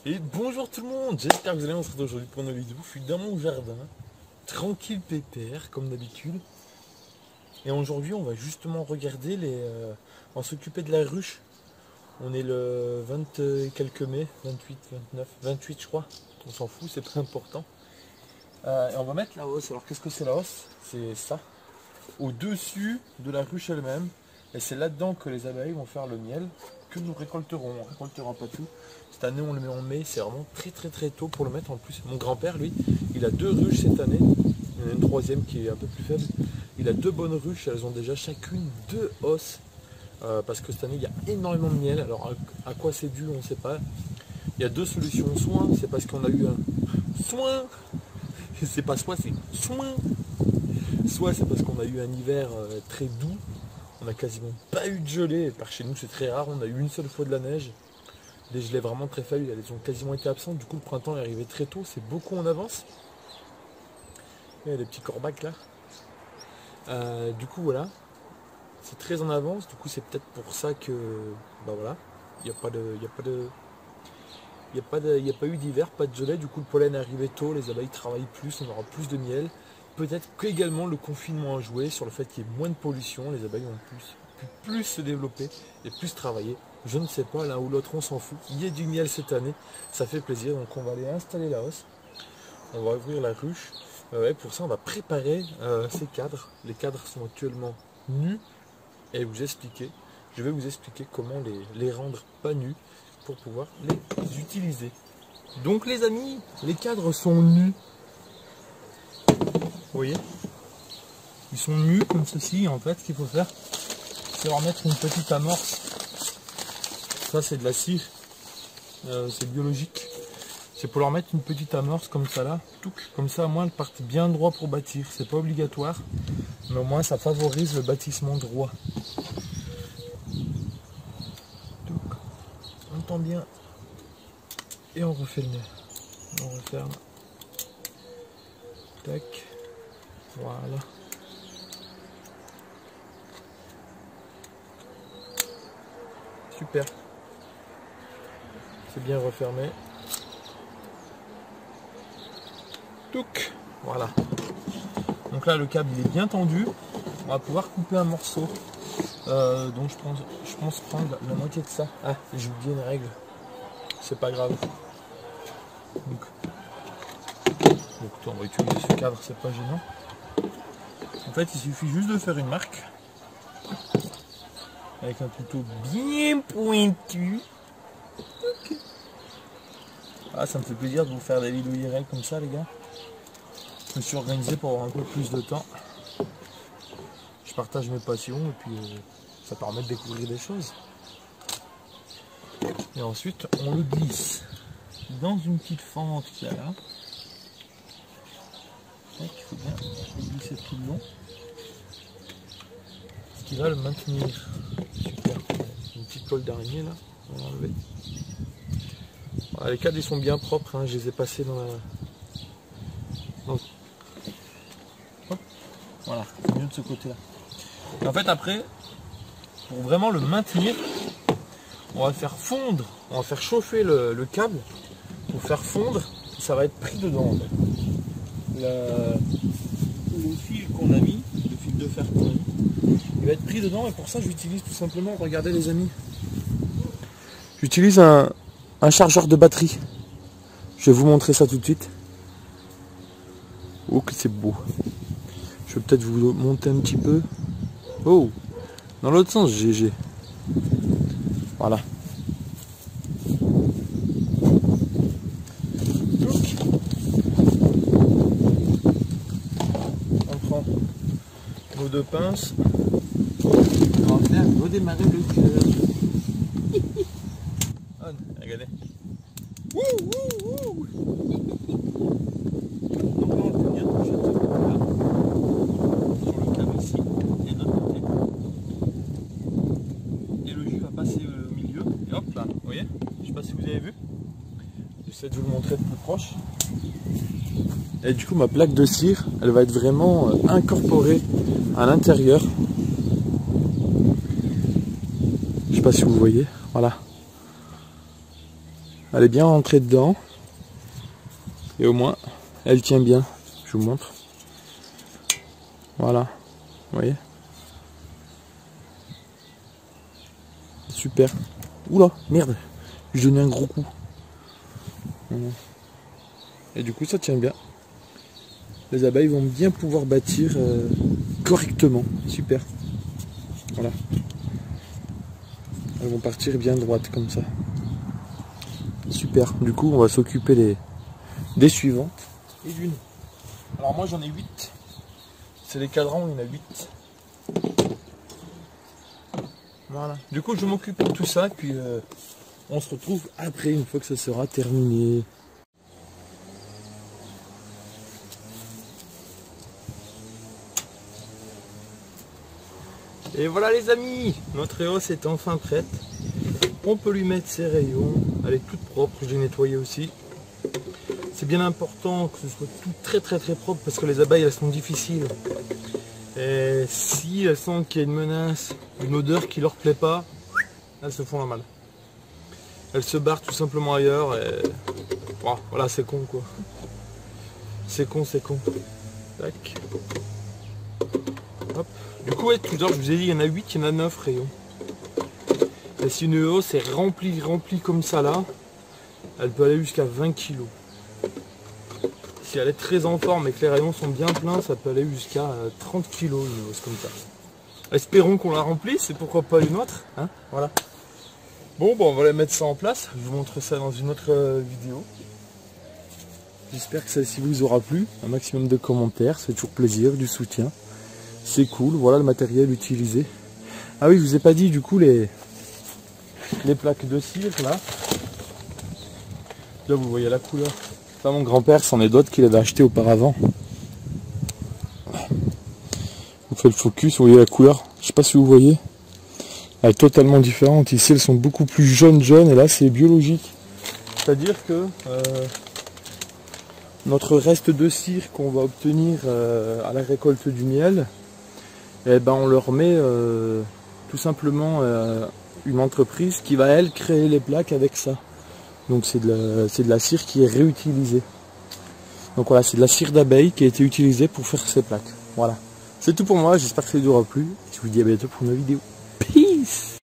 Et bonjour tout le monde, j'espère que vous allez bien. On se retrouve aujourd'hui pour une vidéo. Je suis dans mon jardin, tranquille pépère comme d'habitude. Et aujourd'hui on va justement regarder on s'occuper de la ruche. On est le 20 et quelques mai, 28, 29, 28 je crois. On s'en fout, c'est pas important. Et on va mettre la hausse. Alors qu'est-ce que c'est la hausse? C'est ça, au-dessus de la ruche elle-même. Et c'est là-dedans que les abeilles vont faire le miel que nous récolterons. On ne récoltera pas tout. Cette année on le met en mai, c'est vraiment très tôt pour le mettre en plus. Mon grand-père lui, il a 2 ruches cette année. Il y en a une troisième qui est un peu plus faible. Il a 2 bonnes ruches, elles ont déjà chacune 2 hausses. Parce que cette année il y a énormément de miel. Alors à quoi c'est dû on ne sait pas. Il y a 2 solutions. Soit c'est parce qu'on a eu un soin. C'est pas soit, c'est soin. Soit c'est parce qu'on a eu un hiver très doux. On n'a quasiment pas eu de gelée. Par chez nous c'est très rare. On a eu une seule fois de la neige. Des gelées vraiment très faibles, elles ont quasiment été absentes. Du coup le printemps est arrivé très tôt. C'est beaucoup en avance. Il y a des petits corbacs là. Du coup voilà. C'est très en avance. Du coup c'est peut-être pour ça que bah voilà. Il n'y a pas eu d'hiver, pas de gelée. Du coup le pollen est arrivé tôt. Les abeilles travaillent plus. On aura plus de miel. Peut-être qu'également le confinement a joué sur le fait qu'il y ait moins de pollution, les abeilles ont plus se développer et plus travailler. Je ne sais pas, l'un ou l'autre on s'en fout. Il y a du miel cette année, ça fait plaisir, donc on va aller installer la hausse. On va ouvrir la ruche. Pour ça on va préparer ces cadres. Les cadres sont actuellement nus et je vais vous expliquer comment les rendre pas nus pour pouvoir les utiliser. Donc les amis, les cadres sont nus. Vous voyez, ils sont nus comme ceci. En fait, ce qu'il faut faire, c'est leur mettre une petite amorce. Ça, c'est de la cire, c'est biologique. C'est pour leur mettre une petite amorce comme ça là. Comme ça, au moins, elles partent bien droit pour bâtir. C'est pas obligatoire, mais au moins, ça favorise le bâtissement droit. On tend bien et on refait le nez. On referme. Tac. Voilà. Super. C'est bien refermé. Touc. Voilà. Donc là le câble il est bien tendu. On va pouvoir couper un morceau. Donc je pense prendre la moitié de ça. Ah, j'ai oublié une règle. C'est pas grave. Donc on va utiliser ce cadre, c'est pas gênant. En fait, il suffit juste de faire une marque avec un couteau bien pointu. Okay. Ah, ça me fait plaisir de vous faire des vidéos IRL comme ça, les gars. Je me suis organisé pour avoir un peu plus de temps. Je partage mes passions et puis ça permet de découvrir des choses. Et ensuite, on le glisse dans une petite fente qu'il y a là. Il faut bien glisser tout le long. Ce qui va le maintenir. Super. Une petite colle d'araignée là. On va enlever. Voilà, les cadres ils sont bien propres. Hein. Je les ai passés dans la. Donc. Hop. Voilà. C'est mieux de ce côté là. Et en fait après, pour vraiment le maintenir, on va faire fondre. On va faire chauffer le câble pour faire fondre. Ça va être pris dedans en fait. Le fil qu'on a mis, le fil de fer qu'on a mis, il va être pris dedans et pour ça j'utilise tout simplement, regardez les amis, j'utilise un chargeur de batterie. Je vais vous montrer ça tout de suite. Oh que c'est beau. Je vais peut-être vous monter un petit peu. Oh, dans l'autre sens, GG. Voilà. Nos 2 pinces. On va faire redémarrer le cœur. Oh, regardez. Donc là on peut bien toucher de ce côté-là. Sur le câble ici et de l'autre côté. Et le jus va passer au milieu. Et hop là, vous voyez? Je sais pas si vous avez vu. J'essaie de vous le montrer de plus proche. Et du coup ma plaque de cire, elle va être vraiment incorporée à l'intérieur. Je sais pas si vous voyez, voilà. Elle est bien rentrée dedans. Et au moins, elle tient bien. Je vous montre. Voilà. Vous voyez? Super. Oula, merde. J'ai donné un gros coup. Et du coup, ça tient bien. Les abeilles vont bien pouvoir bâtir correctement. Super. Voilà. Elles vont partir bien droites comme ça. Super. Du coup, on va s'occuper des suivantes. Et d'une. Alors moi, j'en ai 8. C'est les cadrans, il y en a 8. Voilà. Du coup, je m'occupe de tout ça, puis on se retrouve après, une fois que ça sera terminé. Et voilà les amis, notre hausse est enfin prête. On peut lui mettre ses rayons. Elle est toute propre, je l'ai nettoyée aussi. C'est bien important que ce soit tout très propre parce que les abeilles elles sont difficiles. Et si elles sentent qu'il y a une menace, une odeur qui leur plaît pas, elles se font la malle. Elles se barrent tout simplement ailleurs et voilà, c'est con quoi. C'est con. Tac. Hop. Du coup, ouais, tout à l'heure, je vous ai dit, il y en a 8, il y en a 9 rayons. Et si une hausse est remplie comme ça là, elle peut aller jusqu'à 20 kg. Si elle est très en forme et que les rayons sont bien pleins, ça peut aller jusqu'à 30 kg une hausse comme ça. Espérons qu'on la remplisse et pourquoi pas une autre. Hein, voilà. Bon, on va mettre ça en place. Je vous montre ça dans une autre vidéo. J'espère que celle-ci vous aura plu. Un maximum de commentaires, c'est toujours plaisir, du soutien. C'est cool, voilà le matériel utilisé. Ah oui, je vous ai pas dit du coup les plaques de cire là. Là vous voyez la couleur. Ça, mon grand-père, c'en est d'autres qu'il avait acheté auparavant. On fait le focus, vous voyez la couleur. Je sais pas si vous voyez. Elle est totalement différente. Ici elles sont beaucoup plus jaunes et là c'est biologique. C'est-à-dire que notre reste de cire qu'on va obtenir à la récolte du miel, eh ben on leur met tout simplement une entreprise qui va elle créer les plaques avec ça. Donc c'est de la cire qui est réutilisée. Donc voilà, c'est de la cire d'abeille qui a été utilisée pour faire ces plaques. Voilà. C'est tout pour moi, j'espère que ça vous aura plu. Je vous dis à bientôt pour une nouvelle vidéo. Peace!